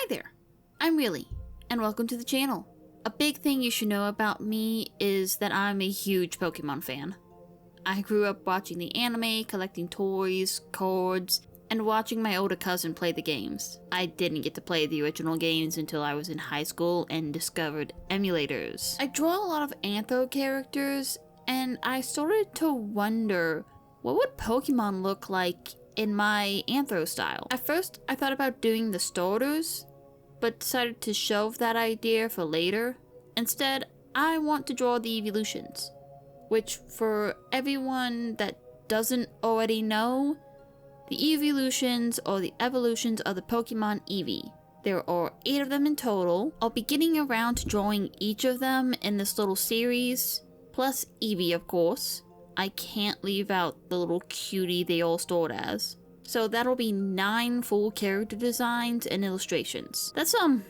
there, I'm Really, and welcome to the channel. A big thing you should know about me is that I'm a huge Pokemon fan. I grew up watching the anime, collecting toys, cards, and watching my older cousin play the games. I didn't get to play the original games until I was in high school and discovered emulators. I draw a lot of anthro characters, and I started to wonder, what would Pokemon look like in my anthro style? At first, I thought about doing the starters, but decided to shelve that idea for later. Instead, I want to draw the Eeveelutions, which for everyone that doesn't already know, the Eeveelutions are the evolutions of the Pokemon Eevee. There are 8 of them in total. I'll be getting around to drawing each of them in this little series, plus Eevee of course. I can't leave out the little cutie they all start as. So that'll be 9 full character designs and illustrations. That's a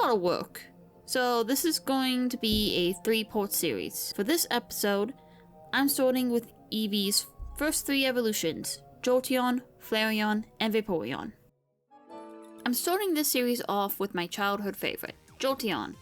lot of work. So this is going to be a 3-part series. For this episode, I'm starting with Eevee's first 3 evolutions, Jolteon, Flareon, and Vaporeon. I'm starting this series off with my childhood favorite, Jolteon.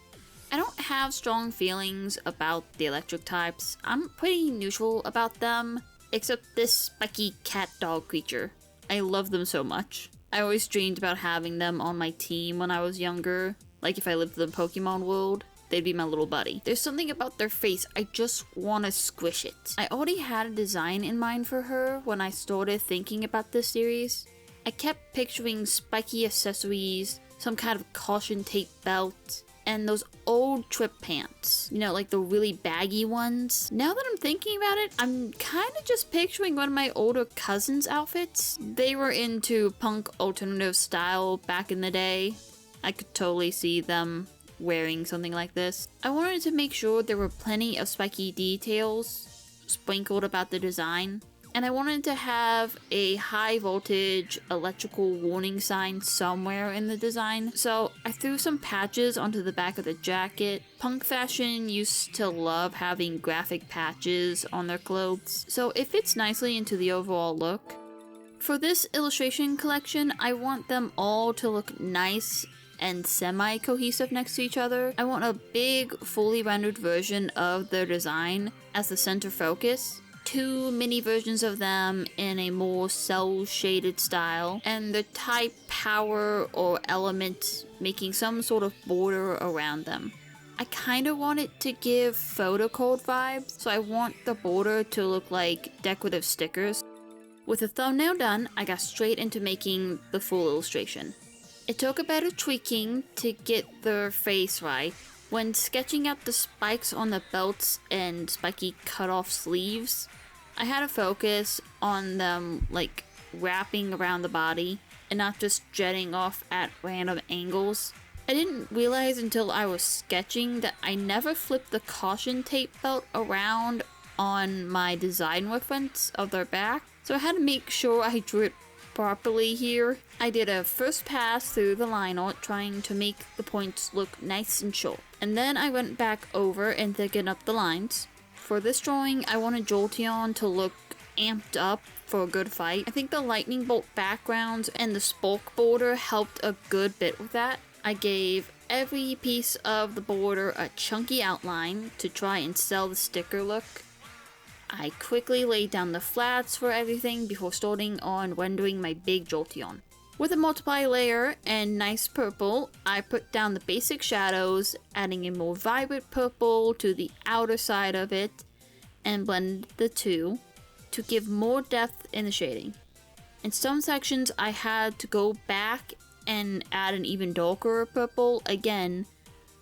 I don't have strong feelings about the electric types. I'm pretty neutral about them, except this spiky cat dog creature. I love them so much. I always dreamed about having them on my team when I was younger. Like if I lived in the Pokemon world, they'd be my little buddy. There's something about their face, I just want to squish it. I already had a design in mind for her when I started thinking about this series. I kept picturing spiky accessories, some kind of caution tape belt, and those old trip pants. You know, like the really baggy ones. Now that I'm thinking about it, I'm kind of just picturing one of my older cousins' outfits. They were into punk alternative style back in the day. I could totally see them wearing something like this. I wanted to make sure there were plenty of spiky details sprinkled about the design, and I wanted to have a high voltage electrical warning sign somewhere in the design. So I threw some patches onto the back of the jacket. Punk fashion used to love having graphic patches on their clothes, so it fits nicely into the overall look. For this illustration collection, I want them all to look nice and semi-cohesive next to each other. I want a big, fully rendered version of their design as the center focus, 2 mini versions of them in a more cel-shaded style, and the type, power, or element making some sort of border around them. I kinda want it to give photo code vibes, so I want the border to look like decorative stickers. With the thumbnail done, I got straight into making the full illustration. It took a bit of tweaking to get their face right. When sketching out the spikes on the belts and spiky cut-off sleeves, I had to focus on them like wrapping around the body and not just jetting off at random angles. I didn't realize until I was sketching that I never flipped the caution tape belt around on my design reference of their back, so I had to make sure I drew it properly here. I did a first pass through the line art trying to make the points look nice and sharp, and then I went back over and thickened up the lines. For this drawing, I wanted Jolteon to look amped up for a good fight. I think the lightning bolt backgrounds and the spulk border helped a good bit with that. I gave every piece of the border a chunky outline to try and sell the sticker look. I quickly laid down the flats for everything before starting on rendering my big Jolteon. With a multiply layer and nice purple, I put down the basic shadows, adding a more vibrant purple to the outer side of it, and blended the two to give more depth in the shading. In some sections, I had to go back and add an even darker purple again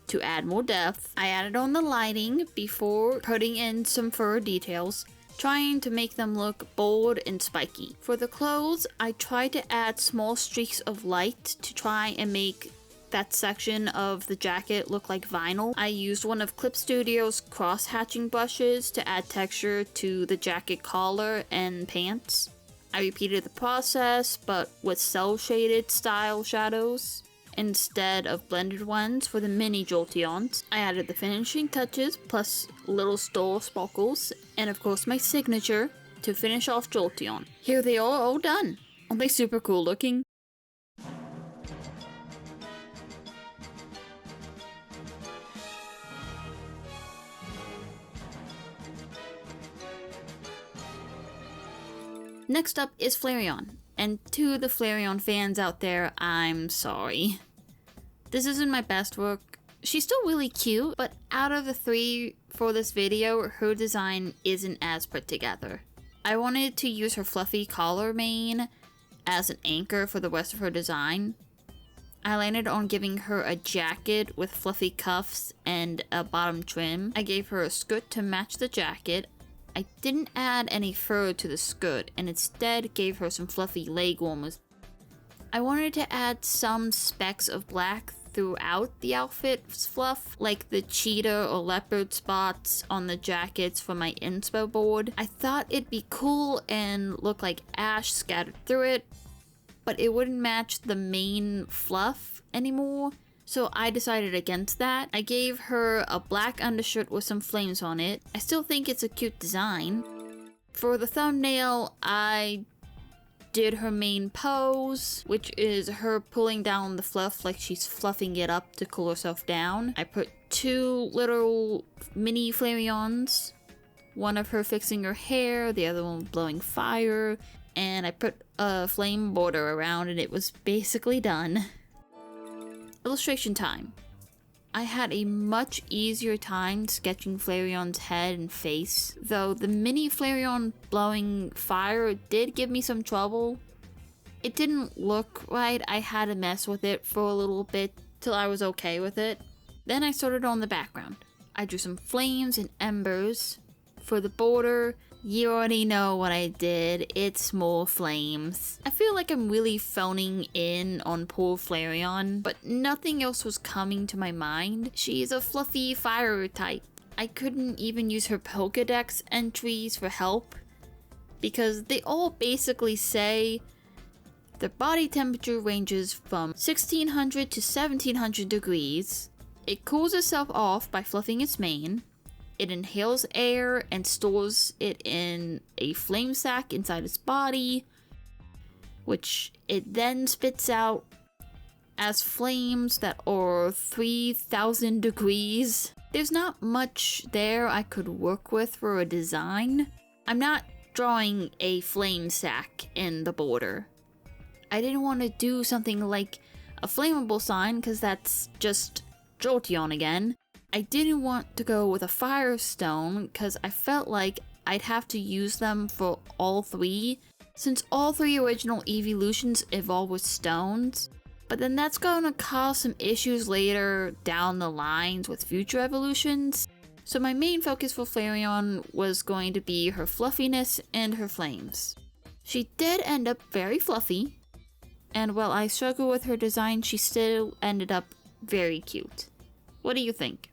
to add more depth. I added on the lighting before putting in some fur details, trying to make them look bold and spiky. For the clothes, I tried to add small streaks of light to try and make that section of the jacket look like vinyl. I used one of Clip Studio's cross-hatching brushes to add texture to the jacket collar and pants. I repeated the process, but with cel-shaded style shadows instead of blended ones for the mini Jolteons. I added the finishing touches, plus little store sparkles, and of course my signature to finish off Jolteon. Here they are all done. Aren't they super cool looking? Next up is Flareon, and to the Flareon fans out there, I'm sorry. This isn't my best work. She's still really cute, but out of the three for this video, her design isn't as put together. I wanted to use her fluffy collar mane as an anchor for the rest of her design. I landed on giving her a jacket with fluffy cuffs and a bottom trim. I gave her a skirt to match the jacket. I didn't add any fur to the skirt and instead gave her some fluffy leg warmers. I wanted to add some specks of black throughout the outfit's fluff, like the cheetah or leopard spots on the jackets from my inspo board. I thought it'd be cool and look like ash scattered through it, but it wouldn't match the main fluff anymore, so I decided against that. I gave her a black undershirt with some flames on it. I still think it's a cute design. For the thumbnail, I did her main pose, which is her pulling down the fluff like she's fluffing it up to cool herself down. I put two little mini Flareons, one of her fixing her hair, the other one blowing fire, and I put a flame border around and it was basically done. Illustration time. I had a much easier time sketching Flareon's head and face, though the mini Flareon blowing fire did give me some trouble. It didn't look right. I had to mess with it for a little bit till I was okay with it. Then I started on the background. I drew some flames and embers. For the border, you already know what I did. It's more flames. I feel like I'm really phoning in on poor Flareon, but nothing else was coming to my mind. She's a fluffy fire type. I couldn't even use her Pokedex entries for help because they all basically say the body temperature ranges from 1600 to 1700 degrees. It cools itself off by fluffing its mane. It inhales air and stores it in a flame sac inside its body, which it then spits out as flames that are 3000 degrees. There's not much there I could work with for a design. I'm not drawing a flame sac in the border. I didn't want to do something like a flammable sign because that's just Jolteon again. I didn't want to go with a firestone because I felt like I'd have to use them for all three, since all three original Eeveelutions evolve with stones. But then that's going to cause some issues later down the lines with future evolutions. So my main focus for Flareon was going to be her fluffiness and her flames. She did end up very fluffy, and while I struggled with her design, she still ended up very cute. What do you think?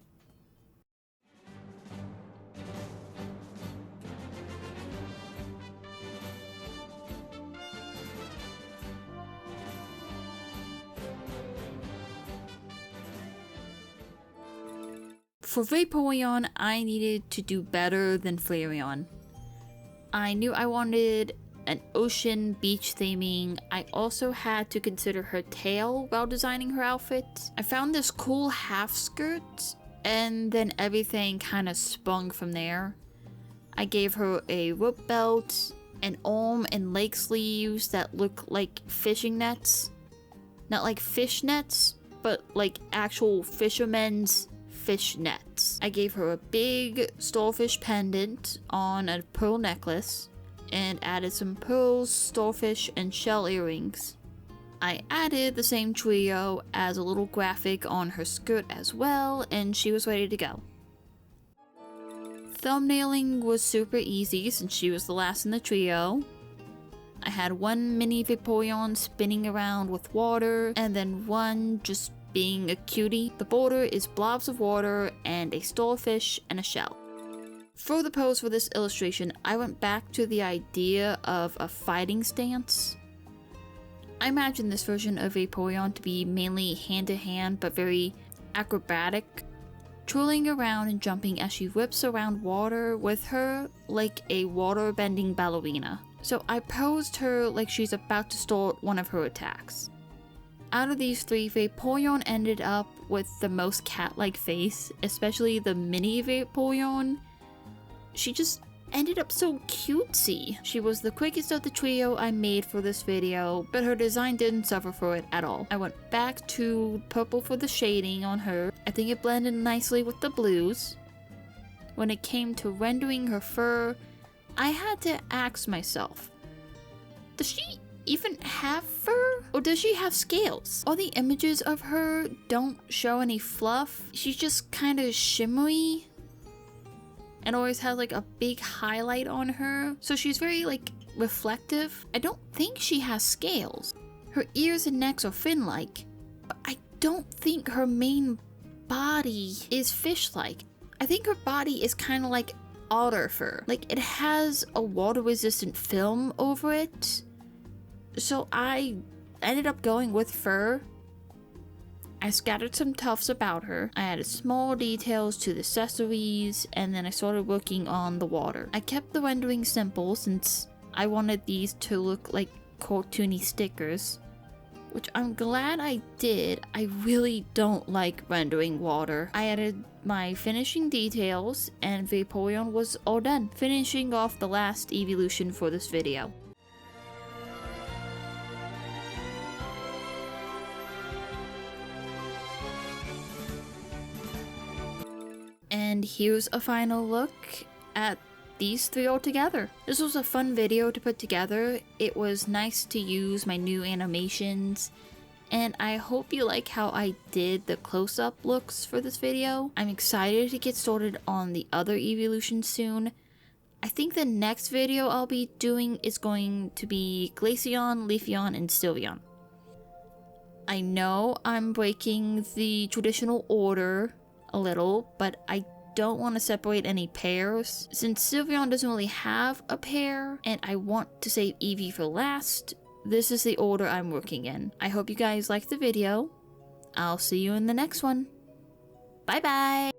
For Vaporeon, I needed to do better than Flareon. I knew I wanted an ocean beach theming. I also had to consider her tail while designing her outfit. I found this cool half skirt, and then everything kind of sprung from there. I gave her a rope belt, an arm and leg sleeves that look like fishing nets. Not like fish nets, but like actual fishermen's fish nets. I gave her a big starfish pendant on a pearl necklace and added some pearls, starfish, and shell earrings. I added the same trio as a little graphic on her skirt as well, and she was ready to go. Thumbnailing was super easy since she was the last in the trio. I had one mini Vaporeon spinning around with water, and then one just being a cutie. The border is blobs of water and a starfish and a shell. For the pose for this illustration, I went back to the idea of a fighting stance. I imagine this version of Vaporeon to be mainly hand-to-hand but very acrobatic, twirling around and jumping as she whips around water with her like a water-bending ballerina. So I posed her like she's about to start one of her attacks. Out of these three, Vaporeon ended up with the most cat-like face, especially the mini Vaporeon. She just ended up so cutesy. She was the quickest of the trio I made for this video, but her design didn't suffer for it at all. I went back to purple for the shading on her. I think it blended nicely with the blues. When it came to rendering her fur, I had to ask myself, does she even have fur? Or does she have scales? All the images of her don't show any fluff. She's just kind of shimmery and always has like a big highlight on her. So she's very like reflective. I don't think she has scales. Her ears and necks are fin-like, but I don't think her main body is fish-like. I think her body is kind of like otter fur. Like it has a water-resistant film over it. So I ended up going with fur. I scattered some tufts about her. I added small details to the accessories, and then I started working on the water. I kept the rendering simple since I wanted these to look like cartoony stickers, which I'm glad I did. I really don't like rendering water. I added my finishing details, and Vaporeon was all done, finishing off the last Eeveelution for this video. And here's a final look at these three all together. This was a fun video to put together. It was nice to use my new animations, and I hope you like how I did the close-up looks for this video. I'm excited to get started on the other Eeveelutions soon. I think the next video I'll be doing is going to be Glaceon, Leafeon, and Sylveon. I know I'm breaking the traditional order a little, but I don't want to separate any pairs. Since Sylveon doesn't really have a pair, and I want to save Eevee for last, this is the order I'm working in. I hope you guys liked the video. I'll see you in the next one. Bye bye!